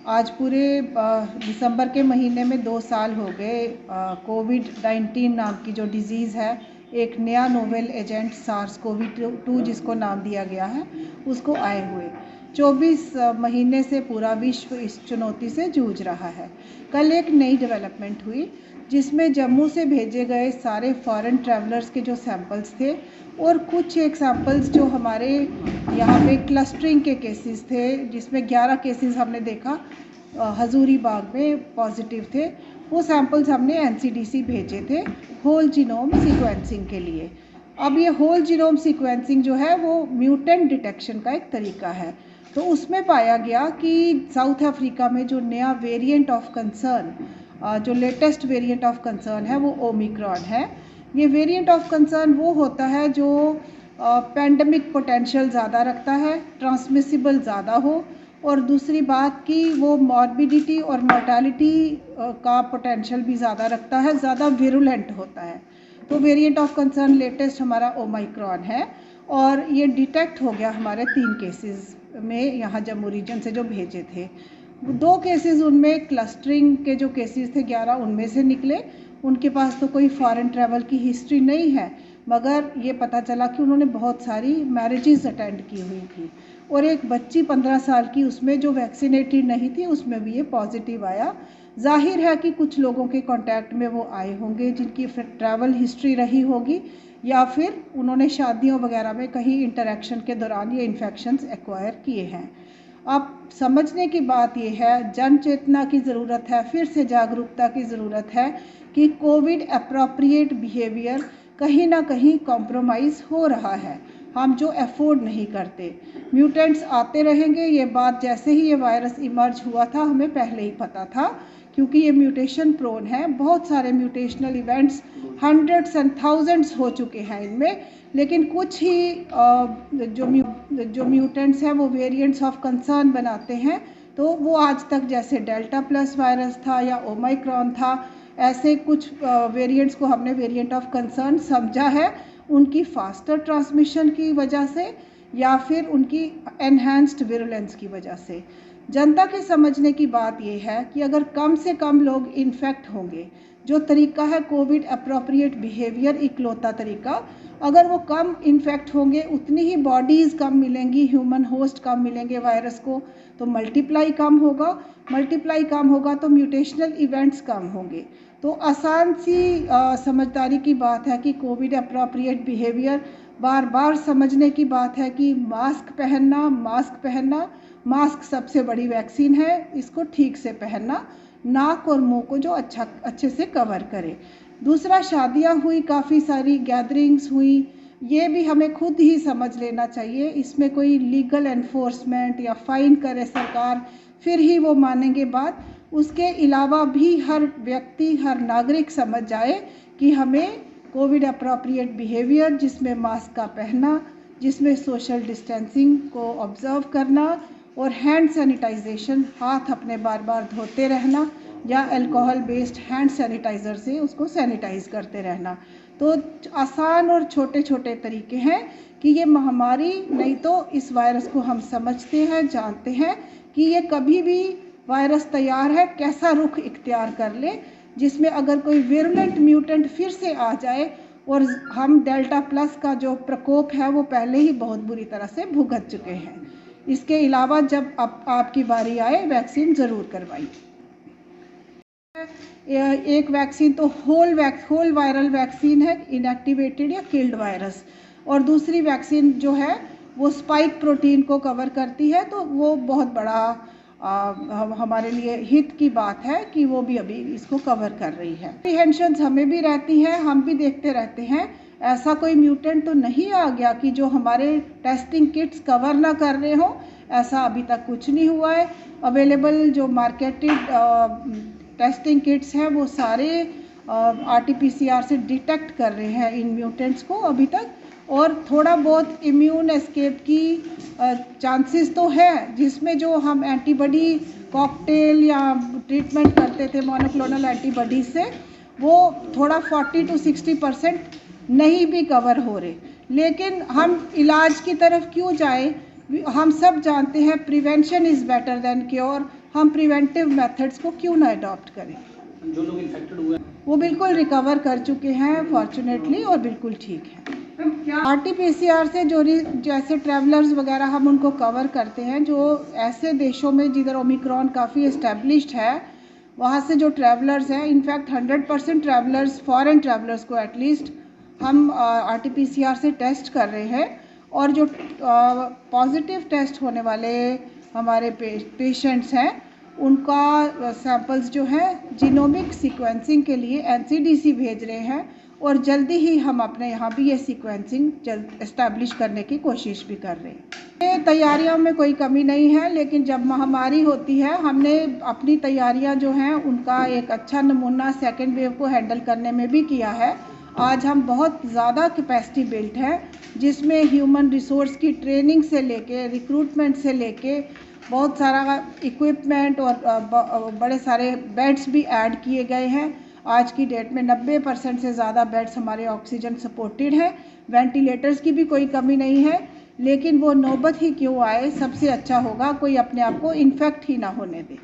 आज पूरे दिसंबर के महीने में 2 साल हो गए कोविड-19 नाम की जो डिज़ीज़ है, एक नया नोवेल एजेंट सार्स कोवी-2 जिसको नाम दिया गया है, उसको आए हुए 24 महीने से पूरा विश्व इस चुनौती से जूझ रहा है। कल एक नई डेवलपमेंट हुई जिसमें जम्मू से भेजे गए सारे फॉरेन ट्रैवलर्स के जो सैंपल्स थे और कुछ एक सैंपल्स जो हमारे यहाँ पे क्लस्टरिंग के केसेस थे, जिसमें 11 केसेस हमने देखा हजूरी बाग में पॉजिटिव थे। वो सैंपल्स हमने एनसीडीसी भेजे थे होल जीनोम सीक्वेंसिंग के लिए। अब ये होल जीनोम सीक्वेंसिंग जो है वो म्यूटेंट डिटेक्शन का एक तरीका है। तो उसमें पाया गया कि साउथ अफ्रीका में जो नया वेरिएंट ऑफ कंसर्न, जो लेटेस्ट वेरिएंट ऑफ कंसर्न है वो ओमिक्रॉन है। ये वेरिएंट ऑफ कंसर्न वो होता है जो पैंडमिक पोटेंशियल ज़्यादा रखता है, ट्रांसमिसिबल ज़्यादा हो, और दूसरी बात कि वो मॉर्बिडिटी और मोर्टालिटी का पोटेंशियल भी ज़्यादा रखता है, ज़्यादा विरुलेंट होता है। तो वेरिएंट ऑफ कंसर्न लेटेस्ट हमारा ओमिक्रॉन है और ये डिटेक्ट हो गया हमारे 3 केसेस में यहाँ जम्मू रीजन से जो भेजे थे। 2 केसेस उनमें क्लस्टरिंग के जो केसेस थे 11 उनमें से निकले। उनके पास तो कोई फॉरेन ट्रैवल की हिस्ट्री नहीं है, मगर ये पता चला कि उन्होंने बहुत सारी मैरिजेस अटेंड की हुई थी। और एक बच्ची 15 साल की, उसमें जो वैक्सीनेटेड नहीं थी, उसमें भी ये पॉजिटिव आया। जाहिर है कि कुछ लोगों के कांटेक्ट में वो आए होंगे जिनकी ट्रैवल हिस्ट्री रही होगी, या फिर उन्होंने शादियों वगैरह में कहीं इंटरेक्शन के दौरान ये इन्फेक्शंस एक्वायर किए हैं। अब समझने की बात यह है, जन चेतना की ज़रूरत है, फिर से जागरूकता की ज़रूरत है कि कोविड एप्रोप्रिएट बिहेवियर कहीं ना कहीं कॉम्प्रोमाइज़ हो रहा है। हम जो अफोर्ड नहीं करते, म्यूटेंट्स आते रहेंगे। ये बात जैसे ही ये वायरस इमर्ज हुआ था हमें पहले ही पता था, क्योंकि ये म्यूटेशन प्रोन है। बहुत सारे mutational events hundreds and thousands हो चुके हैं इनमें, लेकिन कुछ ही जो म्यूटेंट्स हैं वो वेरिएंट्स ऑफ कंसर्न बनाते हैं। तो वो आज तक जैसे डेल्टा प्लस वायरस था या ओमिक्रॉन था, ऐसे कुछ वेरिएंट्स को हमने वेरिएंट ऑफ कंसर्न समझा है, उनकी फास्टर ट्रांसमिशन की वजह से या फिर उनकी एनहांस्ड विरुलेंस की वजह से। जनता के समझने की बात यह है कि अगर कम से कम लोग इन्फेक्ट होंगे, जो तरीका है कोविड अप्रोप्रिएट बिहेवियर इकलौता तरीका, अगर वो कम इन्फेक्ट होंगे उतनी ही बॉडीज़ कम मिलेंगी, ह्यूमन होस्ट कम मिलेंगे वायरस को, तो मल्टीप्लाई कम होगा तो म्यूटेशनल इवेंट्स कम होंगे। तो आसान सी समझदारी की बात है कि कोविड अप्रोप्रिएट बिहेवियर, बार बार समझने की बात है कि मास्क पहनना, मास्क सबसे बड़ी वैक्सीन है, इसको ठीक से पहनना, नाक और मुंह को जो अच्छे से कवर करे। दूसरा, शादियां हुई, काफ़ी सारी गैदरिंग्स हुई, ये भी हमें खुद ही समझ लेना चाहिए। इसमें कोई लीगल एनफोर्समेंट या फ़ाइन करे सरकार, फिर ही वो मानेंगे बात। उसके अलावा भी हर व्यक्ति, हर नागरिक समझ जाए कि हमें कोविड अप्रोप्रिएट बिहेवियर, जिसमें मास्क का पहनना, जिसमें सोशल डिस्टेंसिंग को ऑब्ज़र्व करना और हैंड सैनिटाइजेशन, हाथ अपने बार बार धोते रहना या अल्कोहल बेस्ड हैंड सैनिटाइज़र से उसको सैनिटाइज़ करते रहना। तो आसान और छोटे छोटे तरीके हैं कि ये महामारी, नहीं तो इस वायरस को हम समझते हैं, जानते हैं कि ये कभी भी वायरस तैयार है, कैसा रुख इख्तियार कर ले, जिसमें अगर कोई विरुलेंट म्यूटेंट फिर से आ जाए, और हम डेल्टा प्लस का जो प्रकोप है वो पहले ही बहुत बुरी तरह से भुगत चुके हैं। इसके अलावा जब आपकी बारी आए, वैक्सीन ज़रूर करवाइए। एक वैक्सीन तो होल वायरल वैक्सीन है, इनएक्टिवेटेड या किल्ड वायरस, और दूसरी वैक्सीन जो है वो स्पाइक प्रोटीन को कवर करती है। तो वो बहुत बड़ा हमारे लिए हित की बात है कि वो भी अभी इसको कवर कर रही है। एप्रीहेंशंस हमें भी रहती हैं, हम भी देखते रहते हैं, ऐसा कोई म्यूटेंट तो नहीं आ गया कि जो हमारे टेस्टिंग किट्स कवर ना कर रहे हो, ऐसा अभी तक कुछ नहीं हुआ है। अवेलेबल जो मार्केटेड टेस्टिंग किट्स हैं वो सारे RT-PCR से डिटेक्ट कर रहे हैं इन म्यूटेंट्स को अभी तक, और थोड़ा बहुत इम्यून एस्केप की चांसेस तो है, जिसमें जो हम एंटीबॉडी कॉकटेल या ट्रीटमेंट करते थे मोनोक्लोनल एंटीबॉडी से, वो थोड़ा 40 to 60% नहीं भी कवर हो रहे। लेकिन हम इलाज की तरफ क्यों जाएं? हम सब जानते हैं prevention is better than cure. हम प्रिवेंटिव मेथड्स को क्यों ना अडॉप्ट करें। जो लोग इन्फेक्टेड हुए वो बिल्कुल रिकवर कर चुके हैं फॉर्चुनेटली और बिल्कुल ठीक है। RT-PCR से जो जैसे ट्रैवलर्स वगैरह हम उनको कवर करते हैं, जो ऐसे देशों में जिधर ओमिक्रॉन काफ़ी इस्टेब्लिश्ड है वहाँ से जो ट्रैवलर्स हैं, इनफैक्ट 100% ट्रैवलर्स, फॉरेन ट्रैवलर्स को एटलीस्ट हम RT-PCR से टेस्ट कर रहे हैं। और जो पॉजिटिव टेस्ट होने वाले हमारे पेशेंट्स हैं उनका सैंपल्स जो है जीनोमिक सीक्वेंसिंग के लिए NCDC भेज रहे हैं और जल्दी ही हम अपने यहाँ भी ये सीक्वेंसिंग जल्द इस्टेब्लिश करने की कोशिश भी कर रहे हैं। ये तैयारियों में कोई कमी नहीं है, लेकिन जब महामारी होती है हमने अपनी तैयारियाँ जो हैं उनका एक अच्छा नमूना सेकेंड वेव को हैंडल करने में भी किया है। आज हम बहुत ज़्यादा कैपेसिटी बिल्ट है, जिसमें ह्यूमन रिसोर्स की ट्रेनिंग से लेके रिक्रूटमेंट से लेके बहुत सारा इक्विपमेंट और बड़े सारे बेड्स भी ऐड किए गए हैं। आज की डेट में 90% से ज़्यादा बेड्स हमारे ऑक्सीजन सपोर्टेड हैं। वेंटिलेटर्स की भी कोई कमी नहीं है, लेकिन वो नौबत ही क्यों आए, सबसे अच्छा होगा कोई अपने आप को इन्फेक्ट ही ना होने दे।